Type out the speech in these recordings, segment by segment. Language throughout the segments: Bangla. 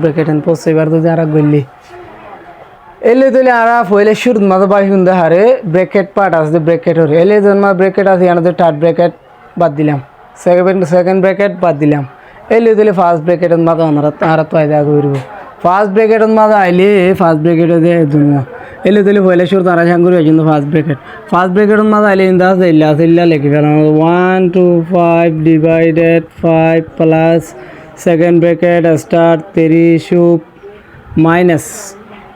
ব্র্যাকেট এন পোস্ট এবার তো যারা গলি এলে তোলে আরা ফইলে শুরু মাঝে বাই হুন্দা হারে ব্র্যাকেট পার্ট আছে ব্র্যাকেট হরে এলে জন্ম ব্র্যাকেট আছে আমাদের থার্ড ব্র্যাকেট বাদ দিলাম সেকেন্ড ব্র্যাকেট বাদ দিলাম এলে তোলে ফার্স্ট ব্র্যাকেটের মাঝে আরা তো আইদা করব ফার্স্ট ব্র্যাকেটের মাঝে আইলে ফার্স্ট ব্র্যাকেটে দে দুনিয়া এলে তোলে ফইলে শুরু তারা সাঙ্গুরি হয় কিন্তু ফার্স্ট ব্র্যাকেটের মাঝে আইলে ইন্দা সেল্লা লিখি ফেলাম 1 2 5 divided 5 plus second bracket start 3 শুপ মাইনাস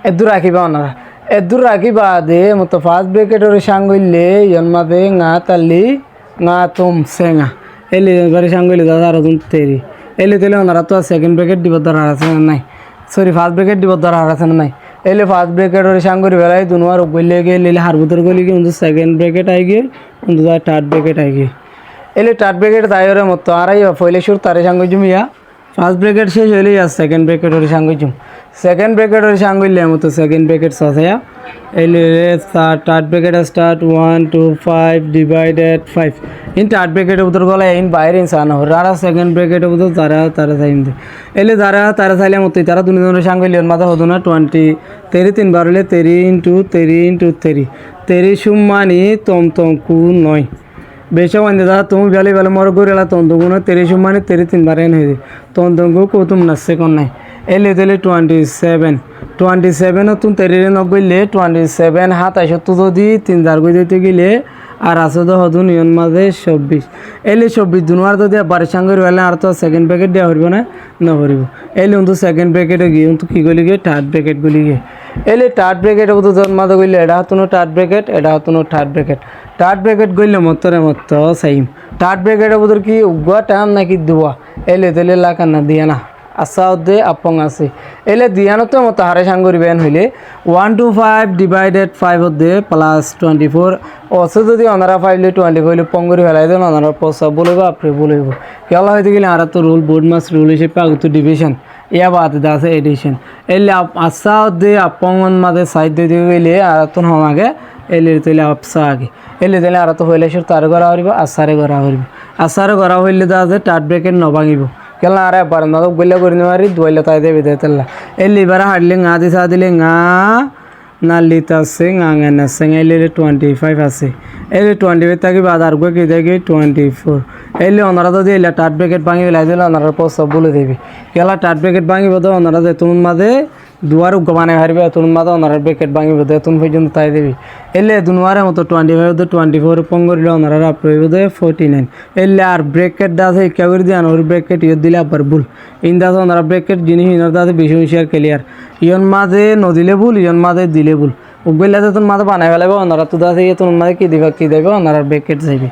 এদুর রাখিবা ওনারা এদুর রাখিবা দে মতো ফার্স্ট ব্র্যাকেটের সাঙ্গইলে জন্মাদে ngা তালি ngা তুম সেঙ্গা এলে বারে সাঙ্গইলে দাদা আর তুম তেরি এলে তেলে ওনারা তো সেকেন্ড ব্র্যাকেট দিব দরকার আছে না নাই সরি ফার্স্ট ব্র্যাকেট দিব দরকার আছে না নাই এলে ফার্স্ট ব্র্যাকেটের সাঙ্গরি বেলায় দুনোয়ার গইলে গেলে হারবুতর গলি কি কিন্তু সেকেন্ড ব্র্যাকেট আই গিয়ে কিন্তু থার্ড ব্র্যাকেট আই গিয়ে এলে থার্ড ব্র্যাকেট তাইরে মতো আরাই ফইলে শুর তারে সাঙ্গ জুমিয়া ফার্স্ট ব্র্যাকেট শেষ হইলে আর সেকেন্ড ব্র্যাকেটের সাঙ্গ জুম সেকেন্ড ব্র্যাকেটের সাঙ্গইলে মতো সেকেন্ড ব্র্যাকেট সসায়া এলে third bracket start 1 2 5 divided 5 in third ব্র্যাকেটের উত্তর গলা ইন বাইরে ইনসান হর আর সেকেন্ড ব্র্যাকেটের উত্তর তারা চাইন দে এলে তারা চাইলে মতো তারা দুনিজনের সাঙ্গইলে মাথা হতো না 20 তেরি তিন বার হলে 3 ইন্টু 3 সুমানি তম কু নয় বেশা ওয়ান দাদা তুমি বেলে মর গরেলা তন্দগুণ 30 সুমানি 3 তিন বার এন হয়ে তন্দগু কৌতুম না সেকন্ড নাই এলে তেলে 27 তুমি 30 নগইলে 27 হাত আসো তো যদি 3 বার গই দিতে গেলে আর আছে তো হদু নিয়ন মাঝে 26 এলে 26 দুনোয়ার যদি বারে সঙ্গে রইলে আর তো সেকেন্ড ব্র্যাকেট দেওয়া হইব না হরিব এলে কিন্তু সেকেন্ড ব্র্যাকেটে গিয়ে কিন্তু কি গলি গিয়ে থার্ড ব্র্যাকেট গলি গিয়ে এলে থার্ড ব্র্যাকেট তো জন্মাতে গইলে এটা হতো থার্ড ব্র্যাকেট এটা হতো থার্ড ব্র্যাকেট গইলে মত সাইম থার্ড ব্র্যাকেটের ভিতর কি উগা টাইম নাকি দুয়া এলে তেলে লাকা না দিয়া না আসা দে আপং আছে এলে দিয়ানতে মতো হারে সাঙ্গরি বেন হইলে 1 2 5 ডিভাইডেড 5 দে প্লাস 24 অসে যদি অনারা 5 লে 24 হইলে পঙ্গরি ফেলাই দেন অনারা পসা বলবো আপনি বলবো কেলা হইতে গেলে আর তো রুল বোর্ড মাস রুল হিসেবে আগত ডিভিশন ইয়া বাদ দাসে এডিশন এলে আসা দে আপংন মাঝে সাইড দিয়ে গেলে আর তো হমাগে এলে তেলে আপসা আগে এলে তেলে আর তো হইলে শুর তার করা হইব আসারে করা হইলে দাসে থার্ড ব্র্যাকেট ন ভাঙিব কেলা আরে বারান্দা তো বইলে করে নেওয়ারি দুইলে তাই দেবে তেলা এই লিভারে হাঁটলে ngা দিছা দিলে ngা না লিতাছে ngা না সেঙ্গাইলে 25 আছে এলে 25 থাকি বাদ আর গো কি দেখি 24 এলে ওনারা তো দিলে থার্ড ব্র্যাকেট ভাঙি লাই দিলে ওনারা পয়সা বলে দেবে কেলা থার্ড ব্র্যাকেট ভাঙিব তো ওনারা যে তুমি মাঝে দুয়ার গমানে হারবে তুমি মাঝে ওনারা ব্র্যাকেট ভাঙিব তো তুমি পর্যন্ত তাই দেবে এলে দুনোয়ারে মতো 25 24 পঙ্গরিলে ওনারা আপরইব দে 49 এলে আর ব্র্যাকেট দাসে কেবর দিয়ান ওর ব্র্যাকেট ইয়ে দিলে আবার ভুল ইন দাস ওনারা ব্র্যাকেট জিনিস ইনর দাসে বেশি শেয়ার ক্লিয়ার ইয়ন মাঝে নদিলে ভুল ইয়ন মাঝে দিলে ভুল উগলাতে তুমি মাঝে বানাই ফেলাবে ওনারা তো দাসে তোমার মাঝে কি দেবে ওনারা ব্র্যাকেট যাইবে